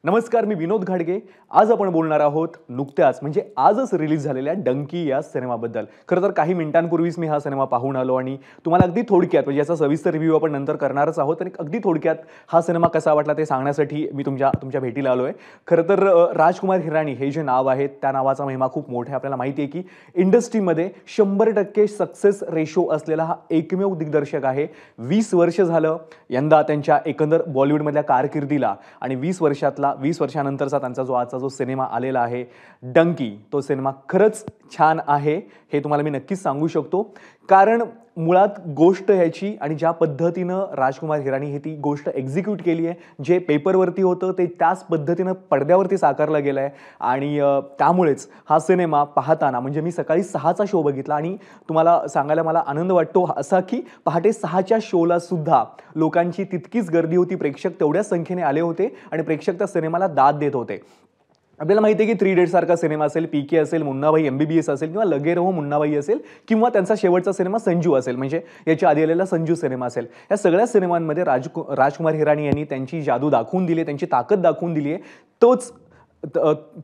नमस्कार, मी विनोद घाडगे। आज आपण बोलणार आहोत नुकत्याच म्हणजे आजच रिलीज झालेल्या डंकी या सिनेमाबद्दल। खरं तर काही मिनिटांपूर्वीच मी हा सिनेमा पाहून आलो आणि तुम्हाला अगदी थोडक्यात म्हणजे याचा सविस्तर रिव्ह्यू आपण नंतर करणारच आहोत आणि अगदी थोडक्यात हा सिनेमा कसा वाटला ते सांगण्यासाठी मी तुमच्या भेटीला आलोय। खरं तर राजकुमार हिराणी हे जे नाव आहे त्या नावाचा महिमा खूप मोठा आहे। आपल्याला माहिती आहे की इंडस्ट्रीमध्ये 100% सक्सेस रेशो असलेला हा एकमेव दिग्दर्शक आहे। 20 वर्ष झालं यंदा त्यांच्या एकंदर बॉलिवूडमधल्या कारकिर्दीला आणि 20 वर्षानंतरचा त्यांचा आजचा जो सिनेमा आलेला आहे डंकी, तो सिनेमा खरंच छान आहे हे तुम्हाला मी नक्कीच सांगू शकतो। कारण मुळात गोष्ट ह्याची आणि ज्या पद्धतीनं राजकुमार हिराणी हे ती गोष्ट एक्झिक्यूट केली आहे, जे पेपरवरती होतं ते त्याच पद्धतीनं पडद्यावरती साकारलं गेलं आहे आणि त्यामुळेच हा सिनेमा पाहताना म्हणजे मी सकाळी 6चा शो बघितला आणि तुम्हाला सांगायला मला आनंद वाटतो असा की पहाटे 6च्या शोला सुद्धा लोकांची तितकीच गर्दी होती, प्रेक्षक तेवढ्याच संख्येने आले होते आणि प्रेक्षक त्या सिनेमाला दाद देत होते। आपल्याला माहिती आहे की 3 इडियट्स सारखा सिनेमा असेल, पीके असेल, मुन्नाभाई MBBS असेल किंवा लगे रहो मुन्नाभाई असेल किंवा त्यांचा शेवटचा सिनेमा संजू असेल म्हणजे याच्या आधी आलेला संजू सिनेमा असेल, या सगळ्या सिनेमांमध्ये राजकुमार हिराणी यांनी त्यांची जादू दाखवून दिली, त्यांची ताकद दाखवून दिली आहे।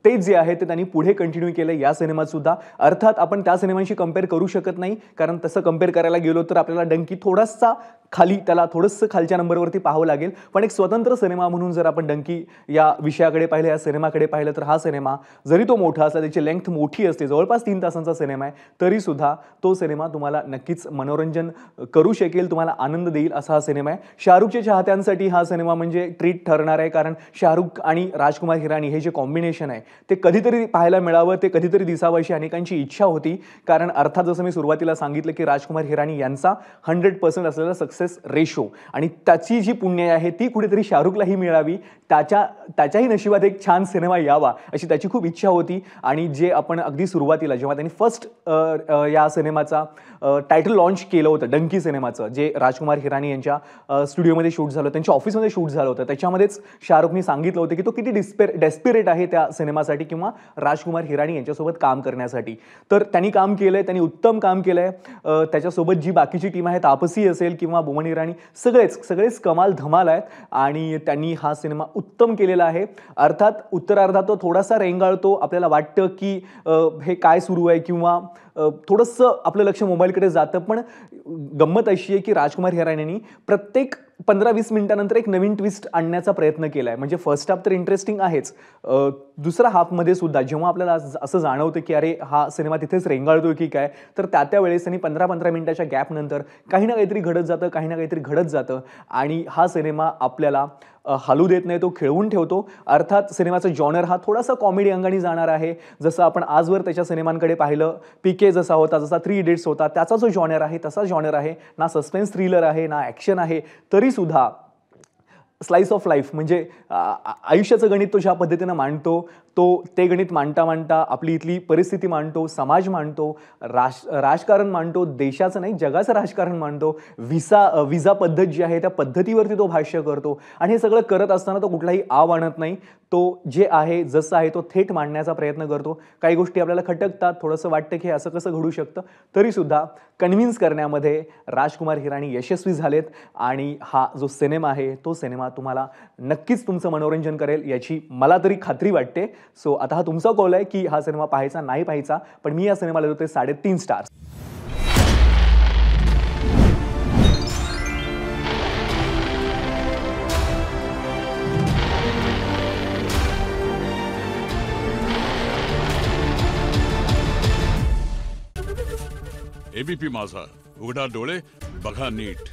ते जे आहे ते त्यांनी पुढे कंटिन्यू केलं या सिनेमात सुद्धा। अर्थात आपण त्या सिनेमांशी कंपेअर करू शकत नाही, कारण तसं कंपेअर करायला गेलो तर आपल्याला डंकी थोडासा त्याला थोडंसं खालच्या नंबरवरती पाहावं लागेल। पण एक स्वतंत्र सिनेमा म्हणून जर आपण डंकी या विषयाकडे पाहिलं, या सिनेमाकडे पाहिलं तर हा सिनेमा जरी तो मोठा असला, त्याची लेंथ मोठी असते, जवळपास 3 तासांचा सिनेमा आहे, तरी सुद्धा तो सिनेमा तुम्हाला नक्कीच मनोरंजन करू शकेल, तुम्हाला आनंद देईल असा हा सिनेमा आहे। शाहरुखच्या चाहत्यांसाठी हा सिनेमा म्हणजे ट्रीट ठरणार आहे, कारण शाहरुख आणि राजकुमार हिराणी हे जे कॉम्बिनेशन आहे ते कधीतरी पाहायला मिळावं, ते कधीतरी दिसावं अशी अनेकांची इच्छा होती। कारण अर्थात जसं मी सुरुवातीला सांगितलं की राजकुमार हिराणी यांचा 100% असलेला सक्सेस रेशो आणि त्याची जी पुण्य आहे ती कुठेतरी शाहरुखलाही मिळावी, त्याच्याही नशिबात एक छान सिनेमा यावा अशी त्याची खूप इच्छा होती। आणि जे आपण अगदी सुरुवातीला जेव्हा त्यांनी फर्स्ट या सिनेमाचा टायटल लॉन्च केलं होतं डंकी सिनेमाचं, जे राजकुमार हिराणी यांच्या स्टुडिओमध्ये शूट झालं, त्यांच्या ऑफिसमध्ये शूट झालं होतं, त्याच्यामध्येच शाहरुखनी सांगितलं होतं की तो किती डेस्पिरेट आहे त्या सिनेमासाठी किंवा राजकुमार हिराणी यांच्यासोबत काम करण्यासाठी। तर त्यांनी काम केलंय, त्यांनी उत्तम काम केलंय। त्याच्यासोबत जी बाकीची टीम आहे, तापसी असेल किंवा बोमन इराणी, सगळेच कमाल धमाल आहेत आणि त्यांनी हा सिनेमा उत्तम केलेला आहे। अर्थात उत्तरार्धात तो थोडासा रेंगाळतो, आपल्याला वाटतं की हे काय सुरू आहे किंवा थोडंसं आपलं लक्ष मोबाईलकडे जातं, पण गंमत अशी आहे की राजकुमार हिराणी प्रत्येक 15-20 मिनिटांनंतर एक नवीन ट्विस्ट आणण्याचा प्रयत्न केलाय। म्हणजे फर्स्ट हाफ तर इंटरेस्टिंग आहेच, दुसरा हाफमध्ये सुद्धा जेव्हा आपल्याला असं जाणवतं की अरे हा सिनेमा तिथेच रेंगाळतोय की काय, तर त्या वेळेस त्यांनी 15-15 मिनिटाच्या गॅप नंतर काही ना काहीतरी घडत जातं आणि हा सिनेमा आपल्याला हलू देत नाही, तो खेळवून ठेवतो। अर्थात सिनेमाचा जॉनर हा थोडासा कॉमेडी अंगाने जाणार आहे, जसं आपण आजवर त्याच्या सिनेमांकडे पाहिलं, पीके जसा होता, जसा 3 इडियट्स होता, त्याचा जो जॉनर आहे तसा जॉनर आहे, ना सस्पेन्स थ्रिलर आहे ना ॲक्शन आहे, तरी सुद्धा स्लाइस ऑफ लाईफ म्हणजे आयुष्याचं गणित तो ज्या पद्धतीनं मांडतो, ते गणित मांडता आपली इथली परिस्थिती मांडतो, समाज मांडतो, राजकारण मांडतो, देशाचं नाही जगाचं राजकारण मांडतो, विजा पद्धत जी आहे त्या पद्धतीवरती तो भाष्य करतो आणि हे सगळं करत असताना तो कुठलाही आव आणत नाही, तो जे आहे जसं आहे तो थेट मांडण्याचा प्रयत्न करतो। काही गोष्टी आपल्याला खटकतात, थोडंसं वाटतं की असं कसं घडू शकतं, तरी सुद्धा कन्व्हिन्स करण्यामध्ये राजकुमार हिराणी यशस्वी झालेत आणि हा जो सिनेमा आहे तो सिनेमा तुम्हाला नक्कीच तुमचं मनोरंजन करेल याची मला तरी खात्री वाटते। सो आता हा तुमचा कॉल आहे की हा सिनेमा पाहायचा नाही पाहायचा, पण मी या सिनेमाला देतोय 3.5 स्टार्स। एबीपी माझा, उघडा डोळे बघा नीट।